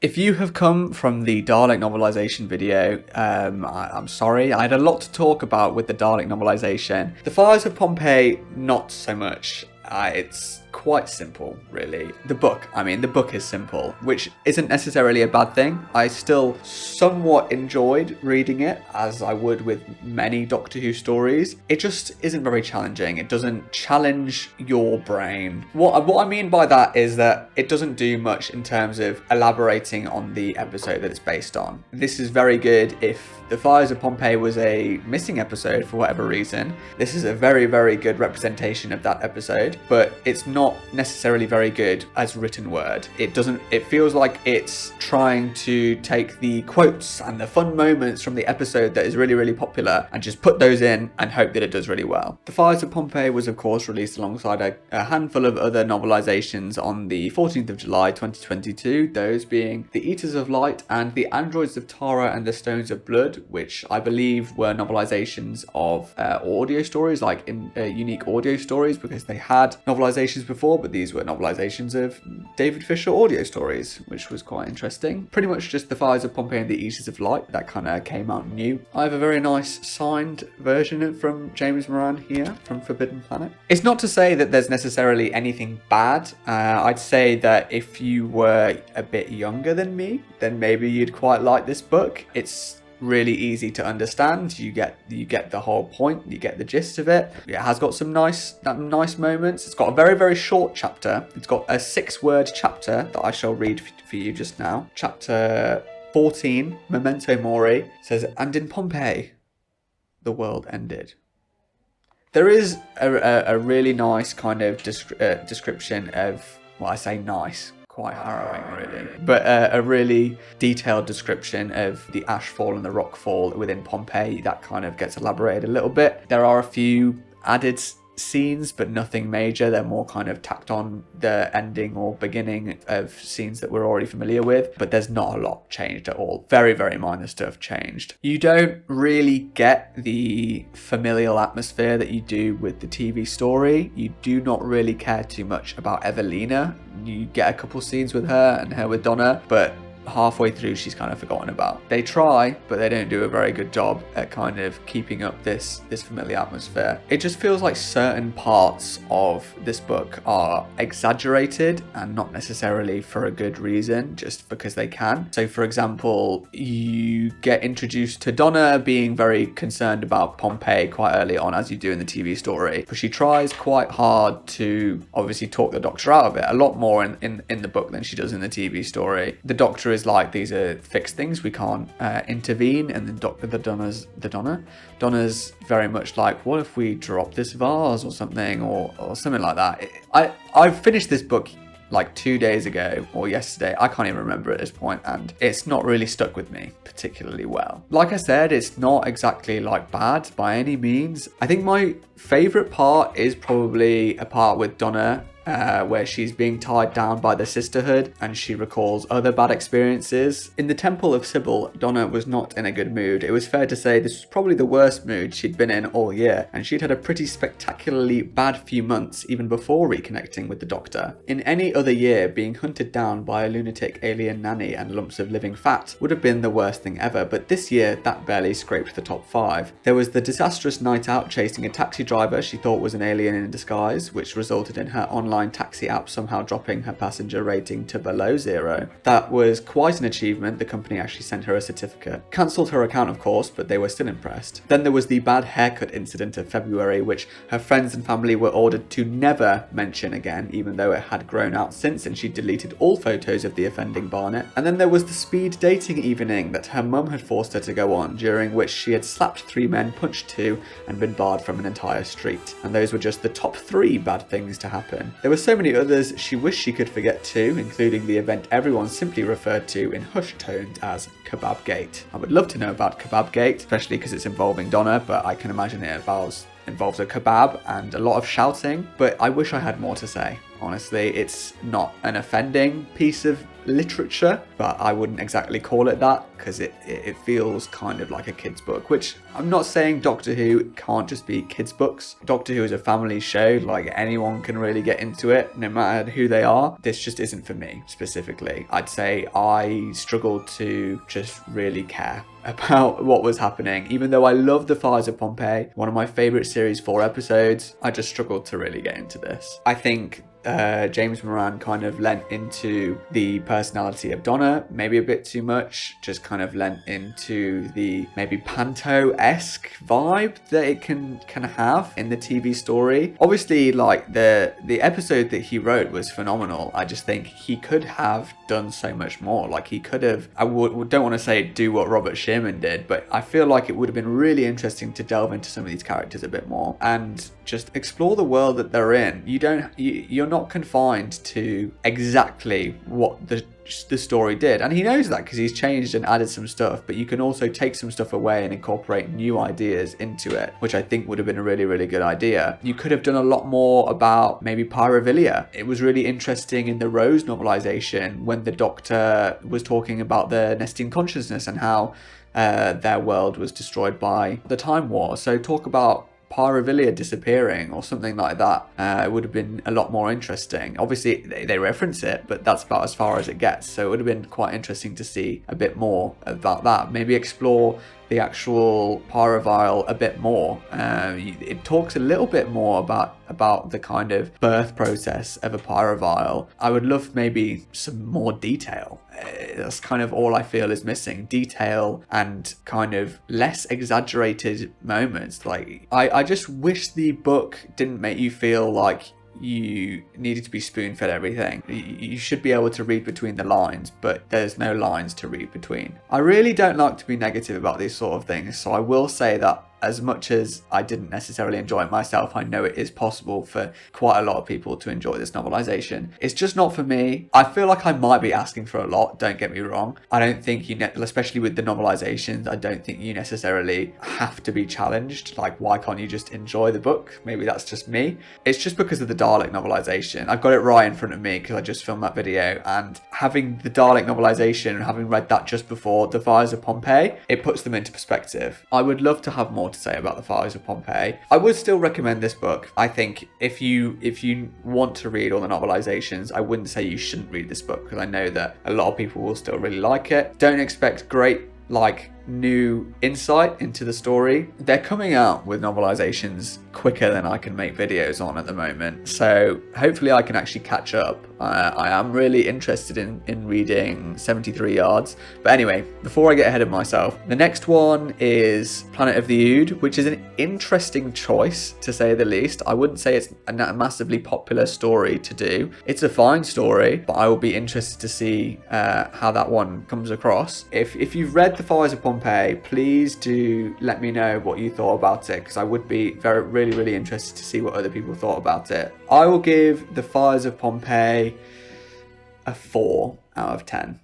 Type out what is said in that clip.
If you have come from the Dalek novelisation video, I'm sorry. I had a lot to talk about with the Dalek novelisation. The Fires of Pompeii, not so much. It's quite simple, really. The book is simple, which isn't necessarily a bad thing. I still somewhat enjoyed reading it, as I would with many Doctor Who stories. It just isn't very challenging. It doesn't challenge your brain. What I mean by that is that it doesn't do much in terms of elaborating on the episode that it's based on. This is very good if The Fires of Pompeii was a missing episode for whatever reason. This is a very, very good representation of that episode, but it's not necessarily very good as written word. It feels like it's trying to take the quotes and the fun moments from the episode that is really, really popular and just put those in and hope that it does really well. The Fires of Pompeii was of course released alongside a handful of other novelizations on the 14th of July 2022, those being The Eaters of Light and The Androids of Tara and the Stones of Blood, which I believe were novelizations of audio stories, like in unique audio stories, because they had novelizations before, but these were novelizations of David Fisher audio stories, which was quite interesting. Pretty much just The Fires of Pompeii and The Eaters of Light that kind of came out new. I have a very nice signed version from James Moran here from Forbidden Planet. It's not to say that there's necessarily anything bad. I'd say that if you were a bit younger than me, then maybe you'd quite like this book. It's really easy to understand. You get the whole point, you get the gist of it. It has got some nice moments. It's got a very, very short chapter. It's got a 6-word chapter that I shall read for you just now. Chapter 14, Memento Mori, says, "And in Pompeii, the world ended." There is a really nice kind of description of, well, I say nice, quite harrowing really, but a really detailed description of the ashfall and the rockfall within Pompeii that kind of gets elaborated a little bit. There are a few added scenes, but nothing major. They're more kind of tacked on the ending or beginning of scenes that we're already familiar with, but there's not a lot changed at all. Very, very minor stuff changed. You don't really get the familial atmosphere that you do with the TV story. You do not really care too much about Evelina. You get a couple scenes with her and her with Donna, but halfway through she's kind of forgotten about. They try, but they don't do a very good job at kind of keeping up this familiar atmosphere. It just feels like certain parts of this book are exaggerated and not necessarily for a good reason, just because they can. So for example, you get introduced to Donna being very concerned about Pompeii quite early on, as you do in the TV story, but she tries quite hard to obviously talk the Doctor out of it, a lot more in the book than she does in the TV story. The Doctor is like, these are fixed things, we can't intervene, and then Donna's very much like, what if we drop this vase or something, or something like that. I finished this book like 2 days ago or yesterday, I can't even remember at this point, and it's not really stuck with me particularly well. Like I said, it's not exactly like bad by any means. I think my favourite part is probably a part with Donna where she's being tied down by the Sisterhood and she recalls other bad experiences. In the Temple of Sybil, Donna was not in a good mood. It was fair to say this was probably the worst mood she'd been in all year, and she'd had a pretty spectacularly bad few months even before reconnecting with the Doctor. In any other year, being hunted down by a lunatic alien nanny and lumps of living fat would have been the worst thing ever, but this year that barely scraped the top 5. There was the disastrous night out chasing a taxi driver she thought was an alien in disguise, which resulted in her online taxi app somehow dropping her passenger rating to below 0. That was quite an achievement. The company actually sent her a certificate. Cancelled her account of course, but they were still impressed. Then there was the bad haircut incident of February, which her friends and family were ordered to never mention again, even though it had grown out since and she deleted all photos of the offending Barnet. And then there was the speed dating evening that her mum had forced her to go on, during which she had slapped 3 men, punched 2 and been barred from an entire street. And those were just the top 3 bad things to happen. There were so many others she wished she could forget too, including the event everyone simply referred to in hushed tones as Kebab Gate. I would love to know about Kebab Gate, especially because it's involving Donna, but I can imagine it involves a kebab and a lot of shouting, but I wish I had more to say. honestly. It's not an offending piece of literature, but I wouldn't exactly call it that, because it feels kind of like a kid's book, which I'm not saying Doctor Who can't just be kids' books. Doctor Who is a family show, like anyone can really get into it, no matter who they are. This just isn't for me specifically. I'd say I struggled to just really care about what was happening. Even though I love The Fires of Pompeii, one of my favourite series 4 episodes, I just struggled to really get into this. I think James Moran kind of lent into the personality of Donna, maybe a bit too much, just kind of lent into the maybe Panto-esque vibe that it can have in the TV story. Obviously, like the episode that he wrote was phenomenal. I just think he could have done so much more. Like he could have, don't want to say do what Robert Shearman did, but I feel like it would have been really interesting to delve into some of these characters a bit more and just explore the world that they're in. You're not confined to exactly what the story did, and he knows that because he's changed and added some stuff, but you can also take some stuff away and incorporate new ideas into it, which I think would have been a really, really good idea. You could have done a lot more about maybe Pyrovilia. It was really interesting in the Rose novelisation when the Doctor was talking about the Nestine consciousness and how their world was destroyed by the Time War. So talk about Pyrovilia disappearing or something like that. It would have been a lot more interesting. Obviously they reference it, but that's about as far as it gets, so it would have been quite interesting to see a bit more about that. Maybe explore the actual Pyrovile a bit more. It talks a little bit more about the kind of birth process of a Pyrovile. I would love maybe some more detail. That's kind of all I feel is missing. Detail and kind of less exaggerated moments. Like I just wish the book didn't make you feel like you needed to be spoon-fed everything. You should be able to read between the lines, but there's no lines to read between. I really don't like to be negative about these sort of things, so I will say that as much as I didn't necessarily enjoy it myself, I know it is possible for quite a lot of people to enjoy this novelisation. It's just not for me. I feel like I might be asking for a lot, don't get me wrong. I don't think especially with the novelisations, I don't think you necessarily have to be challenged. Like, why can't you just enjoy the book? Maybe that's just me. It's just because of the Dalek novelisation. I've got it right in front of me because I just filmed that video, and having the Dalek novelisation and having read that just before The Fires of Pompeii, it puts them into perspective. I would love to have more to say about The Fires of Pompeii. I would still recommend this book. I think if you want to read all the novelizations, I wouldn't say you shouldn't read this book, because I know that a lot of people will still really like it. Don't expect great new insight into the story. They're coming out with novelizations quicker than I can make videos on at the moment, so hopefully I can actually catch up. I am really interested in reading 73 Yards, but anyway, before I get ahead of myself, the next one is Planet of the Ood, which is an interesting choice to say the least. I wouldn't say it's a massively popular story to do. It's a fine story, but I will be interested to see how that one comes across. If you've read The Fires of Pompeii, please do let me know what you thought about it, because I would be really interested to see what other people thought about it. I will give The Fires of Pompeii a 4 out of 10.